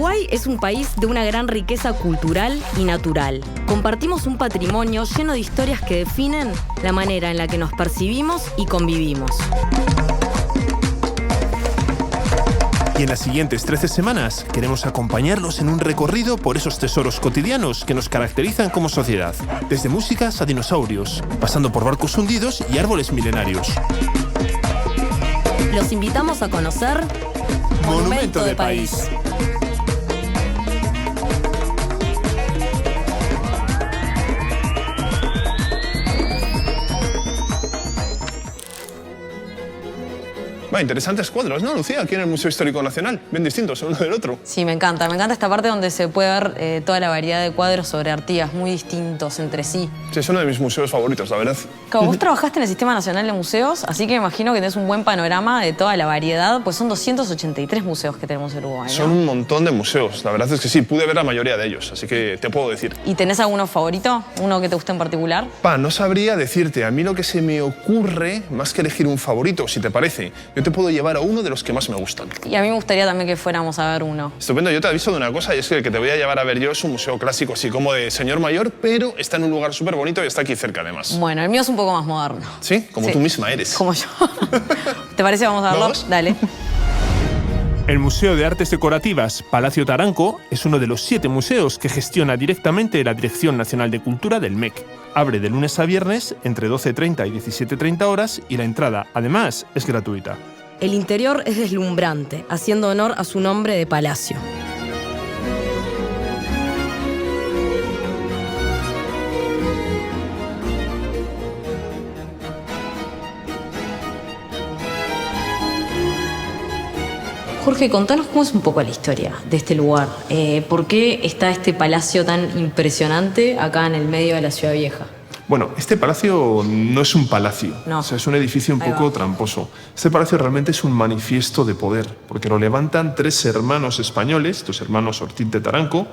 Uruguay es un país de una gran riqueza cultural y natural. Compartimos un patrimonio lleno de historias que definen la manera en la que nos percibimos y convivimos. Y en las siguientes 13 semanas queremos acompañarlos en un recorrido por esos tesoros cotidianos que nos caracterizan como sociedad. Desde músicas a dinosaurios, pasando por barcos hundidos y árboles milenarios. Los invitamos a conocer Monumento de País. Interesantes cuadros, ¿no, Lucía? Aquí en el Museo Histórico Nacional, bien distintos uno del otro. Sí, me encanta esta parte donde se puede ver toda la variedad de cuadros sobre Artigas, muy distintos entre sí. Sí, es uno de mis museos favoritos, la verdad. Como vos trabajaste en el Sistema Nacional de Museos, así que me imagino que tenés un buen panorama de toda la variedad, pues son 283 museos que tenemos en Uruguay, ¿no? Son un montón de museos, la verdad es que sí, pude ver la mayoría de ellos, así que te puedo decir. ¿Y tenés alguno favorito? ¿Uno que te guste en particular? No sabría decirte, a mí lo que se me ocurre, más que elegir un favorito, si te parece, yo te puedo llevar a uno de los que más me gustan. Y a mí me gustaría también que fuéramos a ver uno. Estupendo, yo te aviso de una cosa, y es que el que te voy a llevar a ver yo es un museo clásico, así como de señor mayor, pero está en un lugar súper bonito y está aquí cerca además. Bueno, el mío es un poco más moderno. ¿Sí? Como tú misma eres. Como yo. ¿Te parece? Vamos a verlo. ¿Vamos? Dale. El Museo de Artes Decorativas Palacio Taranco es uno de los 7 museos que gestiona directamente la Dirección Nacional de Cultura del MEC. Abre de lunes a viernes entre 12:30 y 17:30 horas y la entrada, además, es gratuita. El interior es deslumbrante, haciendo honor a su nombre de palacio. Jorge, contanos cómo es un poco la historia de este lugar. ¿Por qué está este palacio tan impresionante acá en el medio de la Ciudad Vieja? Bueno, este palacio no es un palacio, No. O sea, es un edificio un poco tramposo. Este palacio realmente es un manifiesto de poder, porque lo levantan 3 hermanos españoles, 2 hermanos Ortiz de Taranco,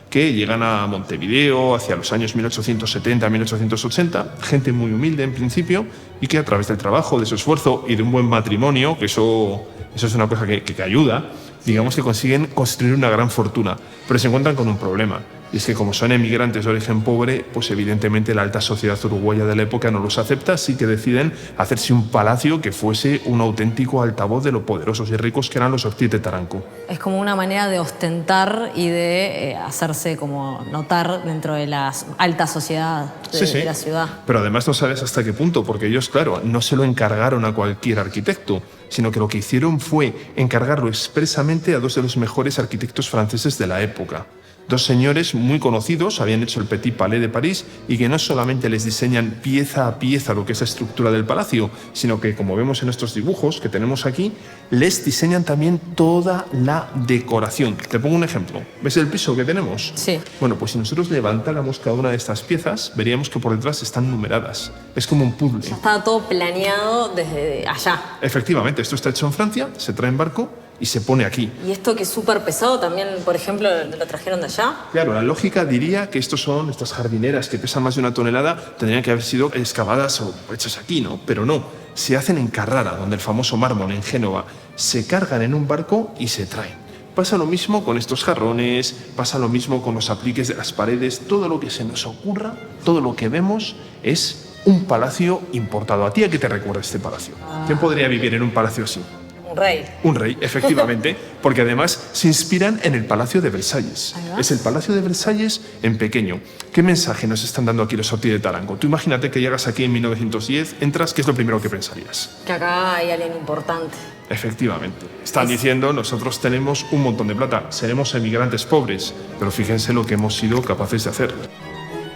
que llegan a Montevideo hacia los años 1870-1880, gente muy humilde en principio, y que a través del trabajo, de su esfuerzo y de un buen matrimonio, que eso es una cosa que ayuda, digamos que consiguen construir una gran fortuna, pero se encuentran con un problema. Y es que como son emigrantes de origen pobre, pues evidentemente la alta sociedad uruguaya de la época no los acepta, así que deciden hacerse un palacio que fuese un auténtico altavoz de lo poderosos y ricos que eran los Ortiz de Taranco. Es como una manera de ostentar y de hacerse como notar dentro de la alta sociedad de la ciudad. Pero además no sabes hasta qué punto, porque ellos, claro, no se lo encargaron a cualquier arquitecto, sino que lo que hicieron fue encargarlo expresamente a 2 de los mejores arquitectos franceses de la época. 2 señores muy conocidos, habían hecho el Petit Palais de París y que no solamente les diseñan pieza a pieza lo que es la estructura del palacio, sino que, como vemos en estos dibujos que tenemos aquí, les diseñan también toda la decoración. Te pongo un ejemplo. ¿Ves el piso que tenemos? Sí. Bueno, pues si nosotros levantáramos cada una de estas piezas, veríamos que por detrás están numeradas. Es como un puzzle. Ya estaba todo planeado desde allá. Efectivamente, esto está hecho en Francia, se trae en barco y se pone aquí. ¿Y esto que es súper pesado también, por ejemplo, lo trajeron de allá? Claro, la lógica diría que estas jardineras que pesan más de 1 tonelada tendrían que haber sido excavadas o hechas aquí, ¿no? Pero no, se hacen en Carrara, donde el famoso mármol en Génova, se cargan en un barco y se traen. Pasa lo mismo con estos jarrones, pasa lo mismo con los apliques de las paredes, todo lo que se nos ocurra, todo lo que vemos es un palacio importado. ¿A ti a qué te recuerda este palacio? ¿Quién podría vivir en un palacio así? Un rey. Un rey, efectivamente, porque además se inspiran en el Palacio de Versalles. Es el Palacio de Versalles en pequeño. ¿Qué mensaje nos están dando aquí los Ortiz de Taranco? Tú imagínate que llegas aquí en 1910, entras, ¿qué es lo primero que pensarías? Que acá hay alguien importante. Efectivamente. Están diciendo, nosotros tenemos un montón de plata, seremos emigrantes pobres, pero fíjense lo que hemos sido capaces de hacer.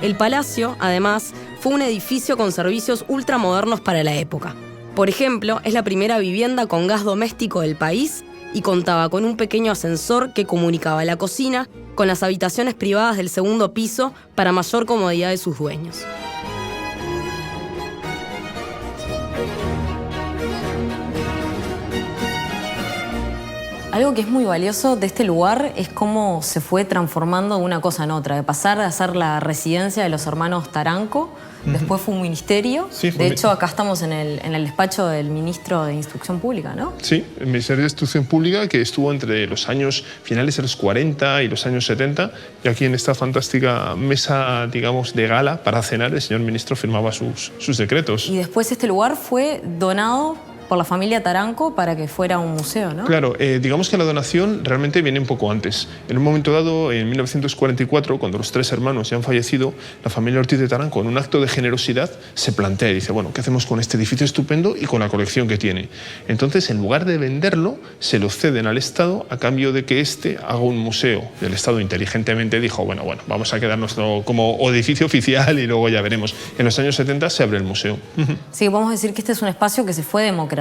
El palacio, además, fue un edificio con servicios ultramodernos para la época. Por ejemplo, es la primera vivienda con gas doméstico del país y contaba con un pequeño ascensor que comunicaba la cocina con las habitaciones privadas del 2º piso para mayor comodidad de sus dueños. Algo que es muy valioso de este lugar es cómo se fue transformando de una cosa en otra, de pasar a ser la residencia de los hermanos Taranco después fue un ministerio. Sí, de hecho, acá estamos en el despacho del ministro de Instrucción Pública, ¿no? Sí, el Ministerio de Instrucción Pública, que estuvo entre los años finales de los 40 y los años 70, y aquí en esta fantástica mesa, digamos, de gala para cenar, el señor ministro firmaba sus decretos. Y después este lugar fue donado por la familia Taranco para que fuera un museo, ¿no? Claro, digamos que la donación realmente viene un poco antes. En un momento dado, en 1944, cuando los 3 hermanos ya han fallecido, la familia Ortiz de Taranco, en un acto de generosidad, se plantea y dice, bueno, ¿qué hacemos con este edificio estupendo y con la colección que tiene? Entonces, en lugar de venderlo, se lo ceden al Estado a cambio de que éste haga un museo. Y el Estado inteligentemente dijo, bueno, vamos a quedarnos como edificio oficial y luego ya veremos. En los años 70 se abre el museo. Sí, podemos decir que este es un espacio que se fue democratizando,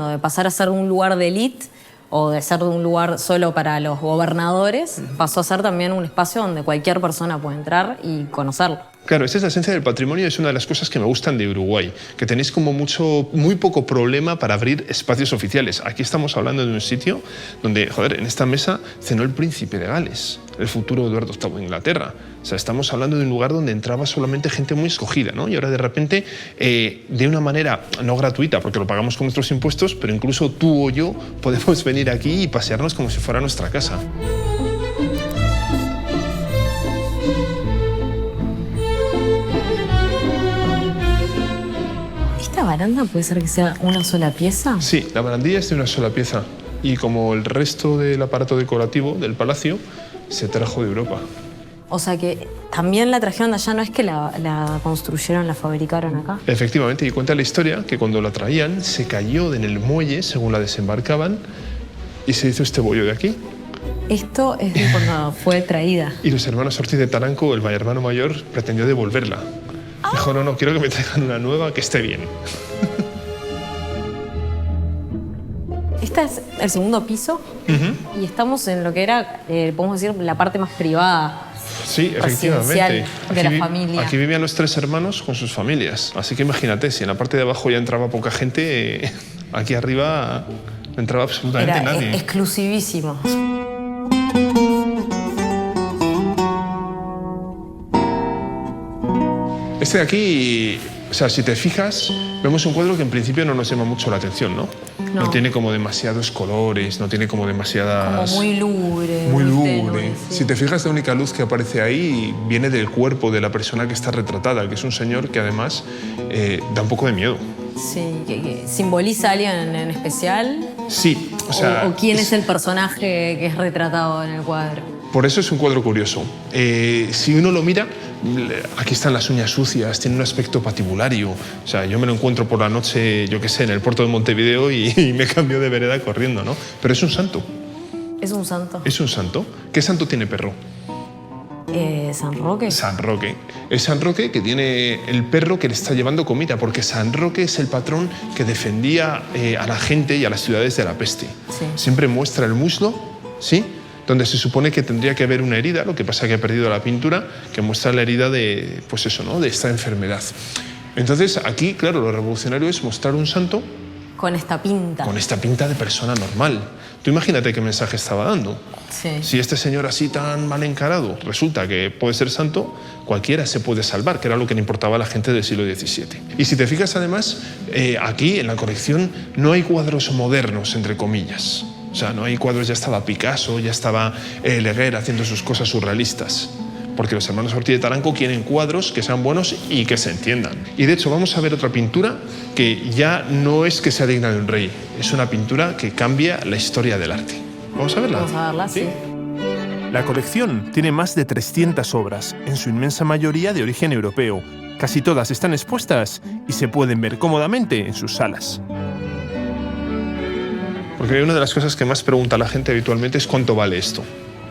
de pasar a ser un lugar de élite o de ser un lugar solo para los gobernadores, pasó a ser también un espacio donde cualquier persona puede entrar y conocerlo. Claro, esa es la esencia del patrimonio, es una de las cosas que me gustan de Uruguay, que tenéis como muy poco problema para abrir espacios oficiales. Aquí estamos hablando de un sitio donde, joder, en esta mesa cenó el príncipe de Gales, el futuro Eduardo VIII de Inglaterra. O sea, estamos hablando de un lugar donde entraba solamente gente muy escogida, ¿no? Y ahora de repente, de una manera no gratuita, porque lo pagamos con nuestros impuestos, pero incluso tú o yo podemos venir aquí y pasearnos como si fuera nuestra casa. ¿Esta baranda puede ser que sea una sola pieza? Sí, la barandilla es de una sola pieza y como el resto del aparato decorativo del palacio, se trajo de Europa. O sea que también la trajeron de allá, no es que la construyeron, la fabricaron acá. Efectivamente, y cuenta la historia que cuando la traían se cayó en el muelle según la desembarcaban y se hizo este bollo de aquí. Esto es de cuando fue traída. Y los hermanos Ortiz de Taranco, el hermano mayor, pretendió devolverla. Dijo, no, quiero que me traigan una nueva que esté bien. Este es el segundo piso y estamos en lo que era, podemos decir, la parte más privada. Sí, efectivamente. De la familia. Aquí vivían los 3 hermanos con sus familias. Así que imagínate, si en la parte de abajo ya entraba poca gente, aquí arriba no entraba absolutamente nadie. Era exclusivísimo. Este de aquí, o sea, si te fijas, vemos un cuadro que en principio no nos llama mucho la atención, ¿no? No tiene como demasiados colores, no tiene como demasiadas... Como muy lúgubre. Muy lúgubre. tenue, sí. Si te fijas, la única luz que aparece ahí viene del cuerpo de la persona que está retratada, que es un señor que además da un poco de miedo. Sí, que simboliza a alguien en especial. Sí, o sea... O quién es el personaje que es retratado en el cuadro. Por eso es un cuadro curioso. Si uno lo mira, aquí están las uñas sucias, tiene un aspecto patibulario. O sea, yo me lo encuentro por la noche, yo qué sé, en el puerto de Montevideo y me cambio de vereda corriendo, ¿no? Pero es un santo. Es un santo. Es un santo. ¿Qué santo tiene perro? ¿San Roque? San Roque. Es San Roque que tiene el perro que le está llevando comida, porque San Roque es el patrón que defendía a la gente y a las ciudades de la peste. Sí. Siempre muestra el muslo, ¿sí?, donde se supone que tendría que haber una herida, lo que pasa que ha perdido la pintura, que muestra la herida de, pues eso, ¿no?, de esta enfermedad. Entonces, aquí, claro, lo revolucionario es mostrar un santo Con esta pinta. con esta pinta de persona normal. Tú imagínate qué mensaje estaba dando. Sí. Si este señor así tan mal encarado resulta que puede ser santo, cualquiera se puede salvar, que era lo que le importaba a la gente del siglo XVII. Y si te fijas, además, aquí en la colección no hay cuadros modernos, entre comillas. O sea, no hay cuadros, ya estaba Picasso, ya estaba Leguer haciendo sus cosas surrealistas. Porque los hermanos Ortiz de Taranco quieren cuadros que sean buenos y que se entiendan. Y de hecho vamos a ver otra pintura que ya no es que sea digna de un rey, es una pintura que cambia la historia del arte. ¿Vamos a verla? Vamos a verla, sí. La colección tiene más de 300 obras, en su inmensa mayoría de origen europeo. Casi todas están expuestas y se pueden ver cómodamente en sus salas. Porque una de las cosas que más pregunta la gente habitualmente es ¿cuánto vale esto?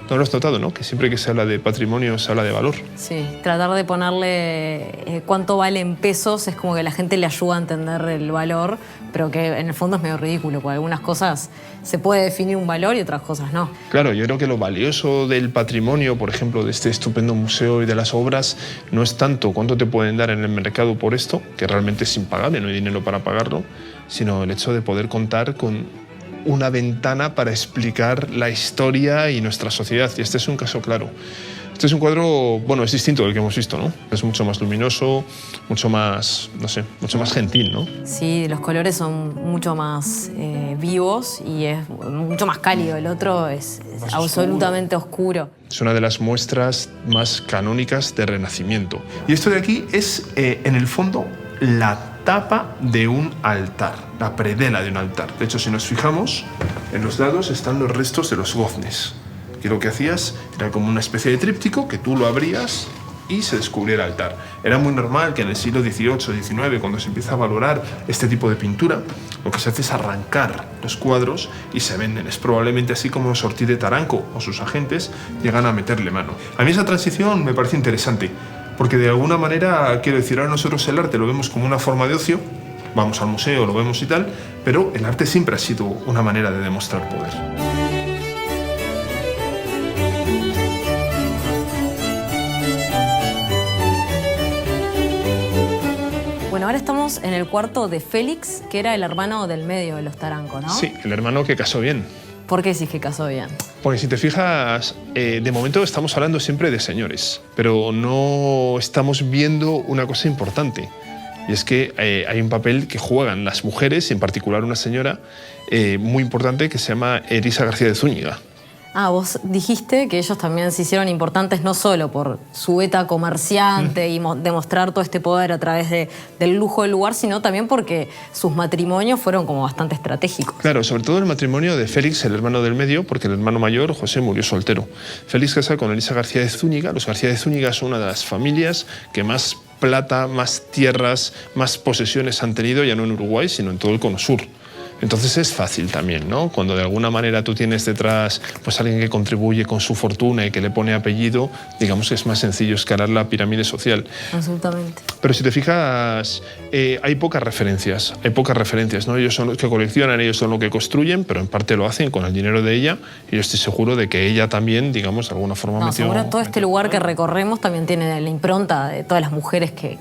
¿No lo has notado, no? Que siempre que se habla de patrimonio se habla de valor. Sí, tratar de ponerle cuánto vale en pesos es como que la gente le ayuda a entender el valor, pero que en el fondo es medio ridículo, porque algunas cosas se puede definir un valor y otras cosas no. Claro, yo creo que lo valioso del patrimonio, por ejemplo, de este estupendo museo y de las obras, no es tanto cuánto te pueden dar en el mercado por esto, que realmente es impagable, no hay dinero para pagarlo, sino el hecho de poder contar con una ventana para explicar la historia y nuestra sociedad. Y este es un caso claro. Este es un cuadro, bueno, es distinto del que hemos visto, ¿no? Es mucho más luminoso, mucho más, no sé, mucho más gentil, ¿no? Sí, los colores son mucho más vivos y es mucho más cálido. El otro es absolutamente oscuro. Es una de las muestras más canónicas de Renacimiento. Y esto de aquí es, en el fondo, la tapa de un altar, la predela de un altar. De hecho, si nos fijamos, en los lados están los restos de los goznes, que lo que hacías era como una especie de tríptico que tú lo abrías y se descubría el altar. Era muy normal que en el siglo XVIII, XIX, cuando se empieza a valorar este tipo de pintura, lo que se hace es arrancar los cuadros y se venden. Es probablemente así como Ortiz de Taranco o sus agentes llegan a meterle mano. A mí esa transición me parece interesante, porque de alguna manera, quiero decir, ahora nosotros el arte lo vemos como una forma de ocio, vamos al museo, lo vemos y tal, pero el arte siempre ha sido una manera de demostrar poder. Bueno, ahora estamos en el cuarto de Félix, que era el hermano del medio de los Taranco, ¿no? Sí, el hermano que casó bien. ¿Por qué decís que casó bien? Porque si te fijas, de momento estamos hablando siempre de señores, pero no estamos viendo una cosa importante. Y es que hay un papel que juegan las mujeres, y en particular una señora muy importante que se llama Elisa García de Zúñiga. Ah, vos dijiste que ellos también se hicieron importantes no solo por su beta comerciante y demostrar todo este poder a través del lujo del lugar, sino también porque sus matrimonios fueron como bastante estratégicos. Claro, sobre todo el matrimonio de Félix, el hermano del medio, porque el hermano mayor, José, murió soltero. Félix casa con Elisa García de Zúñiga. Los García de Zúñiga son una de las familias que más plata, más tierras, más posesiones han tenido, ya no en Uruguay, sino en todo el Cono Sur. Entonces es fácil también, ¿no? Cuando de alguna manera tú tienes detrás pues alguien que contribuye con su fortuna y que le pone apellido, digamos que es más sencillo escalar la pirámide social. Absolutamente. Pero si te fijas, hay pocas referencias, ¿no? Ellos son los que coleccionan, ellos son los que construyen, pero en parte lo hacen con el dinero de ella, y yo estoy seguro de que ella también, digamos, de alguna forma metió... Seguro todo este lugar que recorremos también tiene la impronta de todas las mujeres que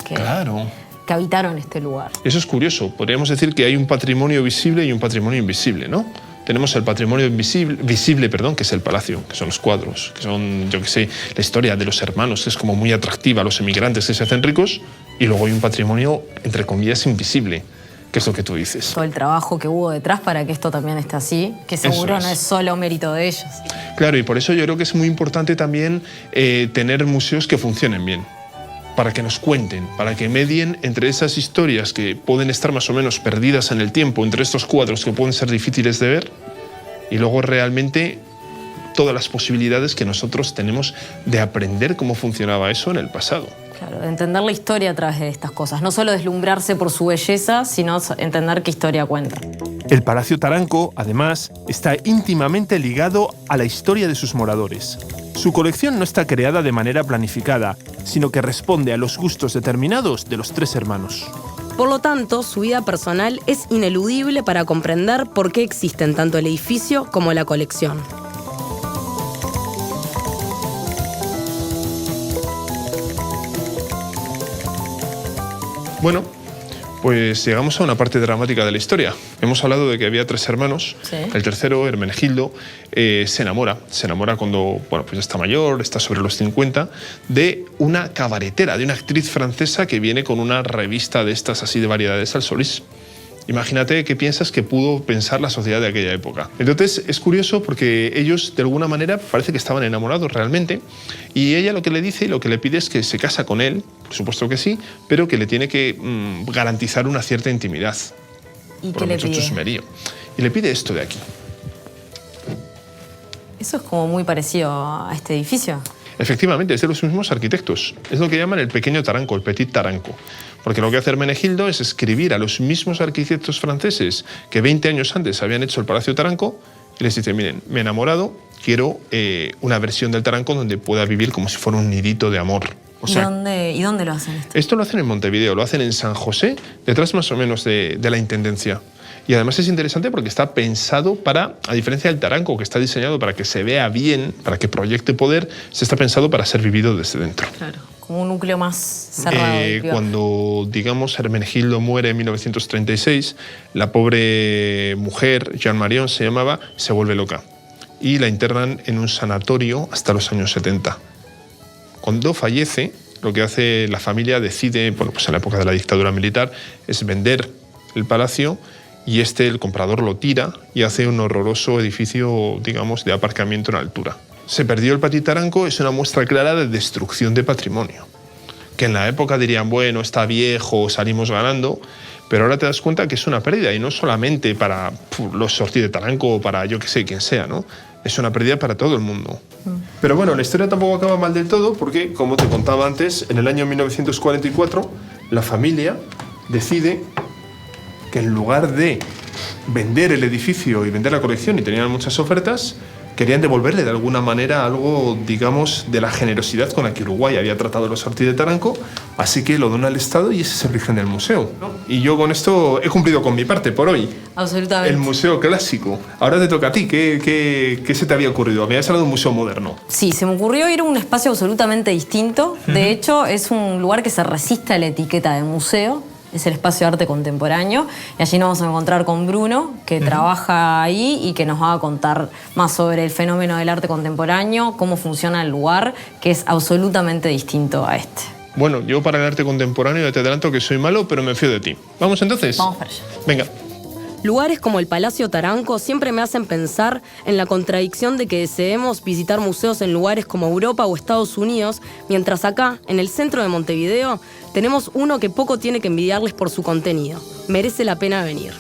habitaron este lugar. Eso es curioso. Podríamos decir que hay un patrimonio visible y un patrimonio invisible, ¿no? Tenemos el patrimonio visible, que es el palacio, que son los cuadros, que son, yo qué sé, la historia de los hermanos, que es como muy atractiva a los emigrantes que se hacen ricos, y luego hay un patrimonio, entre comillas, invisible, que es lo que tú dices. Todo el trabajo que hubo detrás para que esto también esté así, que seguro no es solo mérito de ellos. Claro, y por eso yo creo que es muy importante también tener museos que funcionen bien, para que nos cuenten, para que medien entre esas historias que pueden estar más o menos perdidas en el tiempo, entre estos cuadros que pueden ser difíciles de ver, y luego realmente todas las posibilidades que nosotros tenemos de aprender cómo funcionaba eso en el pasado. Claro, de entender la historia a través de estas cosas, no solo deslumbrarse por su belleza, sino entender qué historia cuenta. El Palacio Taranco, además, está íntimamente ligado a la historia de sus moradores. Su colección no está creada de manera planificada, sino que responde a los gustos determinados de los tres hermanos. Por lo tanto, su vida personal es ineludible para comprender por qué existen tanto el edificio como la colección. Bueno, pues llegamos a una parte dramática de la historia. Hemos hablado de que había tres hermanos. Sí. El tercero, Hermenegildo, se enamora cuando pues ya está mayor, está sobre los 50, de una cabaretera, de una actriz francesa que viene con una revista de estas así de variedades al Solís. Imagínate qué piensas que pudo pensar la sociedad de aquella época. Entonces es curioso porque ellos de alguna manera parece que estaban enamorados realmente, y ella lo que le dice y lo que le pide es que se casa con él, por supuesto que sí, pero que le tiene que garantizar una cierta intimidad. ¿Y por qué le mucho pide? chusmerío. Y le pide esto de aquí. Eso es como muy parecido a este edificio. Efectivamente, es de los mismos arquitectos. Es lo que llaman el pequeño Taranco, el Petit Taranco. Porque lo que hace Hermenegildo es escribir a los mismos arquitectos franceses que 20 años antes habían hecho el Palacio Taranco, y les dice, miren, me he enamorado, quiero una versión del Taranco donde pueda vivir como si fuera un nidito de amor. O sea, ¿Y dónde lo hacen esto? esto lo hacen en Montevideo, lo hacen en San José, detrás más o menos de la Intendencia. Y además es interesante porque está pensado para, a diferencia del Taranco, que está diseñado para que se vea bien, para que proyecte poder, se está pensado para ser vivido desde dentro. Claro, como un núcleo más cerrado. Cuando, digamos, Hermenegildo muere en 1936, la pobre mujer, Jean Marion se llamaba, se vuelve loca. Y la internan en un sanatorio hasta los años 70. Cuando fallece, lo que hace la familia decide, bueno, pues en la época de la dictadura militar, es vender el palacio y el comprador lo tira y hace un horroroso edificio, digamos, de aparcamiento en altura. Se perdió el Patio Taranco, es una muestra clara de destrucción de patrimonio. Que en la época dirían, bueno, está viejo, salimos ganando, pero ahora te das cuenta que es una pérdida, y no solamente para los Ortiz de Taranco o para yo que sé, quién sea, ¿no? Es una pérdida para todo el mundo. Pero bueno, la historia tampoco acaba mal del todo, porque, como te contaba antes, en el año 1944, la familia decide que en lugar de vender el edificio y vender la colección, y tenían muchas ofertas, querían devolverle de alguna manera algo, digamos, de la generosidad con la que Uruguay había tratado a los Ortiz de Taranco, así que lo dona al Estado y ese es el origen del museo, ¿no? Y yo con esto he cumplido con mi parte por hoy. Absolutamente. El museo clásico. Ahora te toca a ti. ¿Qué se te había ocurrido? Me habías hablado de un museo moderno. Sí, se me ocurrió ir a un espacio absolutamente distinto. De hecho, es un lugar que se resiste a la etiqueta de museo. Es el espacio de arte contemporáneo, y allí nos vamos a encontrar con Bruno, que trabaja ahí y que nos va a contar más sobre el fenómeno del arte contemporáneo, cómo funciona el lugar, que es absolutamente distinto a este. Bueno, yo para el arte contemporáneo ya te adelanto que soy malo, pero me fío de ti. ¿Vamos entonces? Vamos para allá. Venga. Lugares como el Palacio Taranco siempre me hacen pensar en la contradicción de que deseemos visitar museos en lugares como Europa o Estados Unidos, mientras acá, en el centro de Montevideo, tenemos uno que poco tiene que envidiarles por su contenido. Merece la pena venir.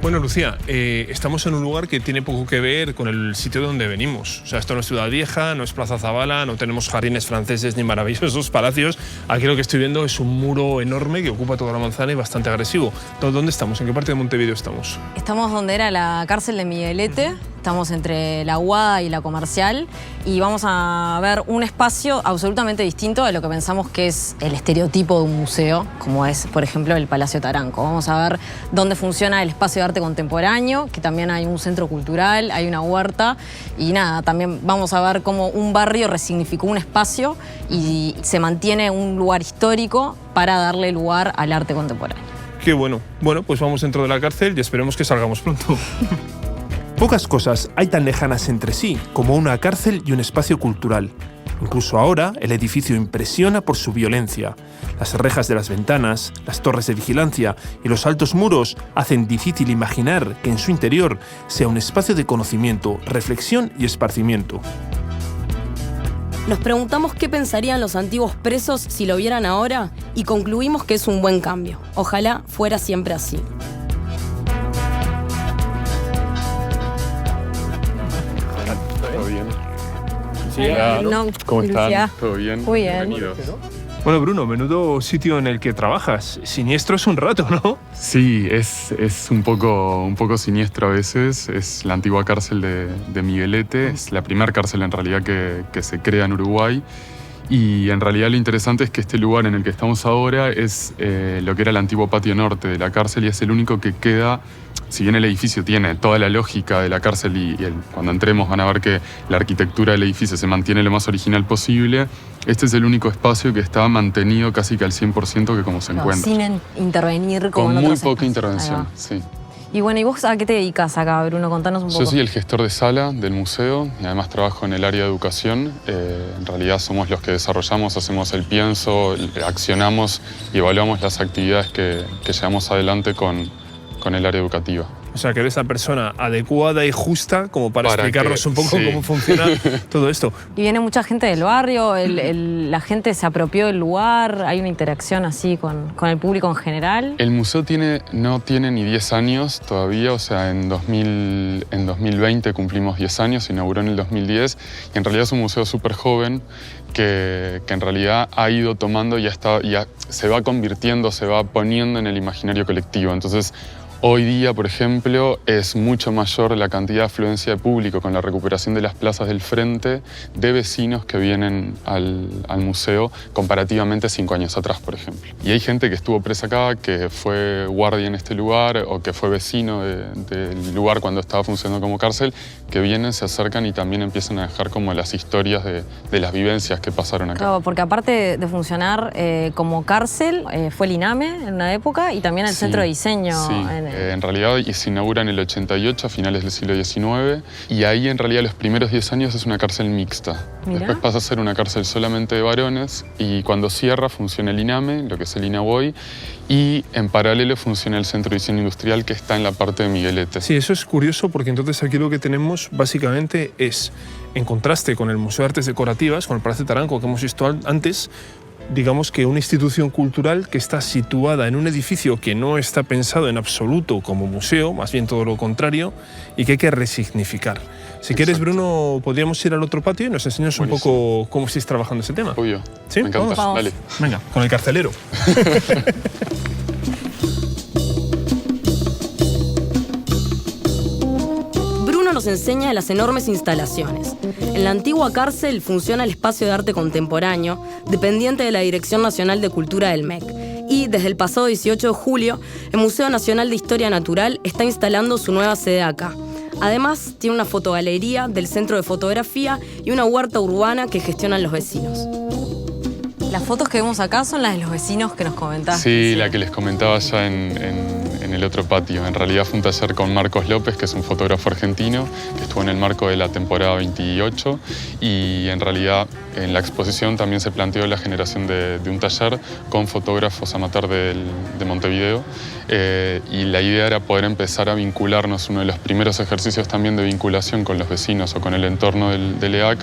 Bueno, Lucía, estamos en un lugar que tiene poco que ver con el sitio de donde venimos. O sea, esto no es Ciudad Vieja, no es Plaza Zabala, no tenemos jardines franceses ni maravillosos palacios. Aquí lo que estoy viendo es un muro enorme que ocupa toda la manzana y bastante agresivo. ¿Dónde estamos? ¿En qué parte de Montevideo estamos? Estamos donde era la cárcel de Miguelete. Estamos entre la Aguada y la Comercial, y vamos a ver un espacio absolutamente distinto a lo que pensamos que es el estereotipo de un museo, como es, por ejemplo, el Palacio Taranco. Vamos a ver dónde funciona el espacio de arte contemporáneo, que también hay un centro cultural, hay una huerta, y nada, también vamos a ver cómo un barrio resignificó un espacio y se mantiene un lugar histórico para darle lugar al arte contemporáneo. Qué bueno. Bueno, pues vamos dentro de la cárcel y esperemos que salgamos pronto. Pocas cosas hay tan lejanas entre sí como una cárcel y un espacio cultural. Incluso ahora, el edificio impresiona por su violencia. Las rejas de las ventanas, las torres de vigilancia y los altos muros hacen difícil imaginar que en su interior sea un espacio de conocimiento, reflexión y esparcimiento. Nos preguntamos qué pensarían los antiguos presos si lo vieran ahora, y concluimos que es un buen cambio. Ojalá fuera siempre así. ¿Todo bien? No, ¿Cómo están? Lucía. ¿Todo bien? Muy bien. Bienvenidos. Bueno, Bruno, menudo sitio en el que trabajas. Siniestro es un rato, ¿no? Sí, es un poco siniestro a veces. Es la antigua cárcel de Miguelete. Es la primera cárcel en realidad que se crea en Uruguay. Y en realidad lo interesante es que este lugar en el que estamos ahora es lo que era el antiguo patio norte de la cárcel, y es el único que queda. Si bien el edificio tiene toda la lógica de la cárcel y cuando entremos van a ver que la arquitectura del edificio se mantiene lo más original posible, este es el único espacio que está mantenido casi que al 100% que como se encuentra. Sin intervenir como Con en muy otros poca espacios. intervención, Ahí va. sí. Y bueno, ¿y vos a qué te dedicas acá, Bruno? Contanos un poco. Yo soy el gestor de sala del museo y además trabajo en el área de educación. En realidad somos los que desarrollamos, hacemos el pienso, accionamos y evaluamos las actividades que llevamos adelante con el área educativa. O sea, que eres la persona adecuada y justa como para explicarnos un poco sí. cómo funciona todo esto. Y viene mucha gente del barrio, la gente se apropió del lugar, hay una interacción así con el público en general. El museo no tiene ni 10 años todavía, o sea, en 2020 cumplimos 10 años, se inauguró en el 2010, y en realidad es un museo súper joven que en realidad ha ido tomando y ya se va convirtiendo, se va poniendo en el imaginario colectivo. Entonces, hoy día, por ejemplo, es mucho mayor la cantidad de afluencia de público con la recuperación de las plazas del frente de vecinos que vienen al museo comparativamente 5 años atrás, por ejemplo. Y hay gente que estuvo presa acá, que fue guardia en este lugar o que fue vecino del lugar cuando estaba funcionando como cárcel, que vienen, se acercan y también empiezan a dejar como las historias de las vivencias que pasaron acá. Claro, porque aparte de funcionar como cárcel, fue el INAME en una época y también el Sí, Centro de Diseño sí. en En realidad se inaugura en el 88, a finales del siglo XIX, y ahí en realidad los primeros 10 años es una cárcel mixta. Mirá. Después pasa a ser una cárcel solamente de varones, y cuando cierra funciona el INAME, lo que es el INABOY, y en paralelo funciona el Centro de Diseño Industrial, que está en la parte de Miguelete. Sí, eso es curioso porque entonces aquí lo que tenemos básicamente es, en contraste con el Museo de Artes Decorativas, con el Palacio Taranco que hemos visto antes, digamos que una institución cultural que está situada en un edificio que no está pensado en absoluto como museo, más bien todo lo contrario, y que hay que resignificar. Si quieres, Bruno, podríamos ir al otro patio y nos enseñas un poco cómo estáis trabajando ese tema. Obvio. ¿Sí? Me encanta. Vamos. Dale. Venga, con el carcelero. Bruno nos enseña de las enormes instalaciones. En la antigua cárcel funciona el Espacio de Arte Contemporáneo, dependiente de la Dirección Nacional de Cultura del MEC. Y desde el pasado 18 de julio, el Museo Nacional de Historia Natural está instalando su nueva sede acá. Además, tiene una fotogalería del Centro de Fotografía y una huerta urbana que gestionan los vecinos. Las fotos que vemos acá son las de los vecinos que nos comentaste. Sí, la que les comentaba ya en el otro patio. En realidad fue un taller con Marcos López, que es un fotógrafo argentino, que estuvo en el marco de la temporada 28, y en realidad en la exposición también se planteó la generación de un taller con fotógrafos amateur de Montevideo, y la idea era poder empezar a vincularnos. Uno de los primeros ejercicios también de vinculación con los vecinos o con el entorno del EAC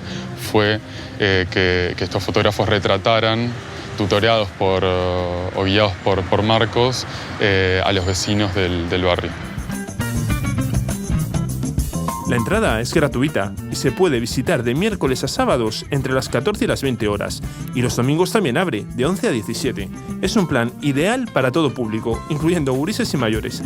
fue que estos fotógrafos retrataran, tutoreados o guiados por Marcos, a los vecinos del barrio. La entrada es gratuita y se puede visitar de miércoles a sábados entre las 14 y las 20 horas. Y los domingos también abre, de 11 a 17. Es un plan ideal para todo público, incluyendo gurises y mayores.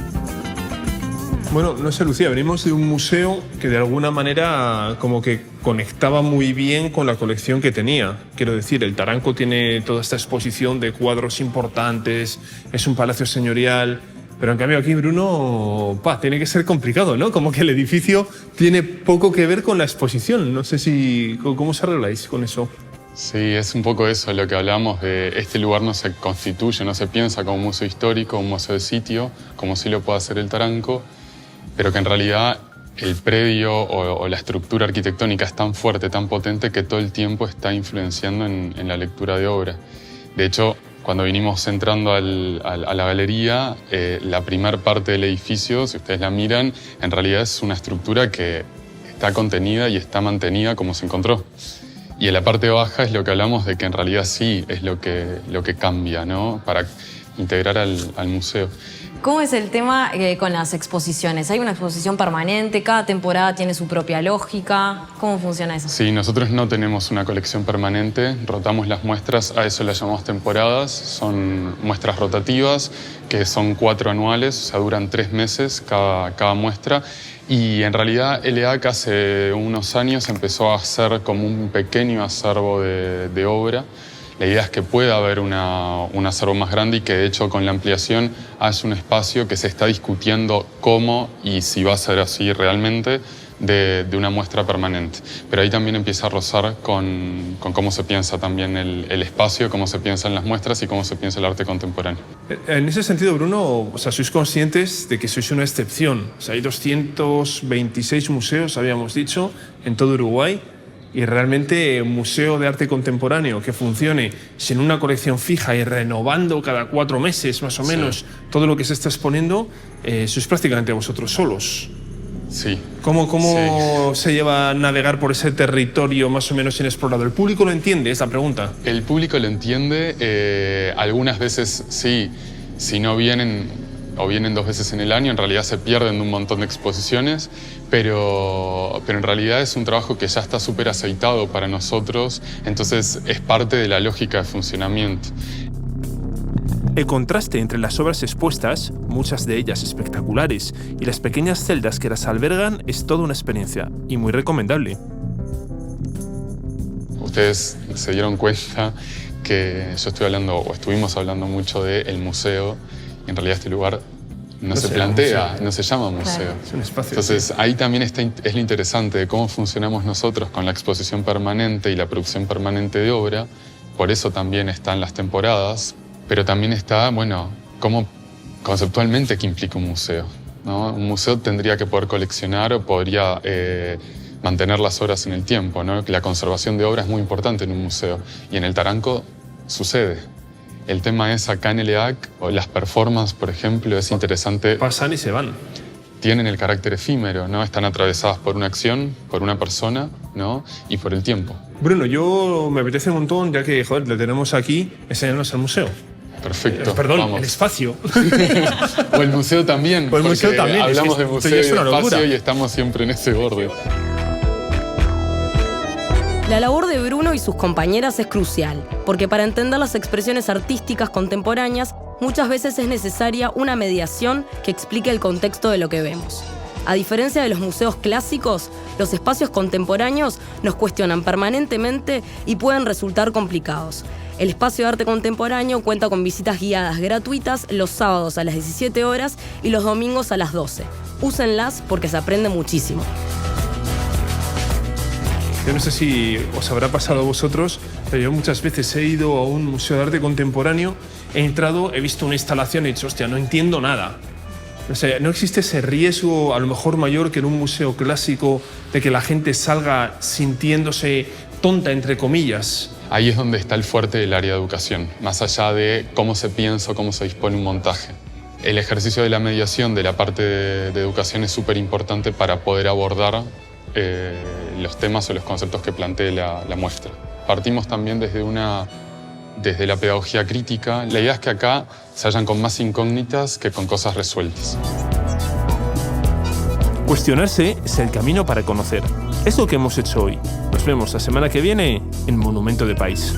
Bueno, no sé, Lucía, venimos de un museo que de alguna manera como que conectaba muy bien con la colección que tenía. Quiero decir, el Taranco tiene toda esta exposición de cuadros importantes, es un palacio señorial, pero en cambio aquí, Bruno, tiene que ser complicado, ¿no? Como que el edificio tiene poco que ver con la exposición. No sé si... ¿Cómo os arregláis con eso? Sí, es un poco eso lo que hablamos de este lugar no se constituye, no se piensa como un museo histórico, un museo de sitio, como sí lo puede hacer el Taranco, pero que en realidad el predio o la estructura arquitectónica es tan fuerte, tan potente, que todo el tiempo está influenciando en la lectura de obra. De hecho, cuando vinimos entrando a la galería, la primera parte del edificio, si ustedes la miran, en realidad es una estructura que está contenida y está mantenida como se encontró. Y en la parte baja es lo que hablamos de que en realidad sí es lo que cambia, ¿no? Para integrar al museo. ¿Cómo es el tema con las exposiciones? ¿Hay una exposición permanente? ¿Cada temporada tiene su propia lógica? ¿Cómo funciona eso? Sí, nosotros no tenemos una colección permanente, rotamos las muestras, a eso las llamamos temporadas, son muestras rotativas, que son 4 anuales, o sea, duran 3 meses cada muestra, y en realidad el EAC hace unos años empezó a hacer como un pequeño acervo de obra. La idea es que pueda haber un acervo más grande y que de hecho con la ampliación haya un espacio que se está discutiendo cómo y si va a ser así realmente de una muestra permanente. Pero ahí también empieza a rozar con cómo se piensa también el espacio, cómo se piensan las muestras y cómo se piensa el arte contemporáneo. En ese sentido, Bruno, o sea, sois conscientes de que sois una excepción. O sea, hay 226 museos, habíamos dicho, en todo Uruguay. Y realmente un museo de arte contemporáneo que funcione sin una colección fija y renovando cada 4 meses más o menos todo lo que se está exponiendo, sois prácticamente vosotros solos. Sí. ¿Cómo se lleva a navegar por ese territorio más o menos inexplorado? ¿El público lo entiende? Es la pregunta. El público lo entiende, algunas veces sí, si no vienen o vienen 2 veces en el año, en realidad se pierden de un montón de exposiciones, pero en realidad es un trabajo que ya está súper aceitado para nosotros, entonces es parte de la lógica de funcionamiento. El contraste entre las obras expuestas, muchas de ellas espectaculares, y las pequeñas celdas que las albergan es toda una experiencia y muy recomendable. Ustedes se dieron cuenta que yo estoy hablando, o estuvimos hablando mucho del museo, y en realidad este lugar no se plantea, museo. No se llama museo. Claro. Es un espacio. Entonces ahí también es lo interesante de cómo funcionamos nosotros con la exposición permanente y la producción permanente de obra. Por eso también están las temporadas, pero también está, bueno, cómo conceptualmente, ¿qué implica un museo? ¿No? Un museo tendría que poder coleccionar o podría mantener las obras en el tiempo, ¿no? La conservación de obras es muy importante en un museo y en el Taranco sucede. El tema es acá en el EAC, o las performances, por ejemplo, es interesante. Pasan y se van. Tienen el carácter efímero, ¿no? Están atravesadas por una acción, por una persona, ¿no? Y por el tiempo. Bruno, yo me apetece un montón, ya que, joder, le tenemos aquí, enseñarnos al museo. Perfecto. Perdón, vamos. el espacio. O el museo también. O el museo porque también. Hablamos de museo y de una espacio locura. y estamos siempre en ese borde. La labor de Bruno y sus compañeras es crucial, porque para entender las expresiones artísticas contemporáneas, muchas veces es necesaria una mediación que explique el contexto de lo que vemos. A diferencia de los museos clásicos, los espacios contemporáneos nos cuestionan permanentemente y pueden resultar complicados. El espacio de arte contemporáneo cuenta con visitas guiadas gratuitas los sábados a las 17 horas y los domingos a las 12. Úsenlas porque se aprende muchísimo. Yo no sé si os habrá pasado a vosotros, pero yo muchas veces he ido a un museo de arte contemporáneo, he entrado, he visto una instalación y he dicho, hostia, no entiendo nada. O sea, no existe ese riesgo, a lo mejor mayor que en un museo clásico, de que la gente salga sintiéndose tonta, entre comillas. Ahí es donde está el fuerte del área de educación, más allá de cómo se piensa o cómo se dispone un montaje. El ejercicio de la mediación de la parte de educación es súper importante para poder abordar los temas o los conceptos que plantee la muestra. Partimos también desde la pedagogía crítica. La idea es que acá se hallan con más incógnitas que con cosas resueltas. Cuestionarse es el camino para conocer. Es lo que hemos hecho hoy. Nos vemos la semana que viene en Monumento de País.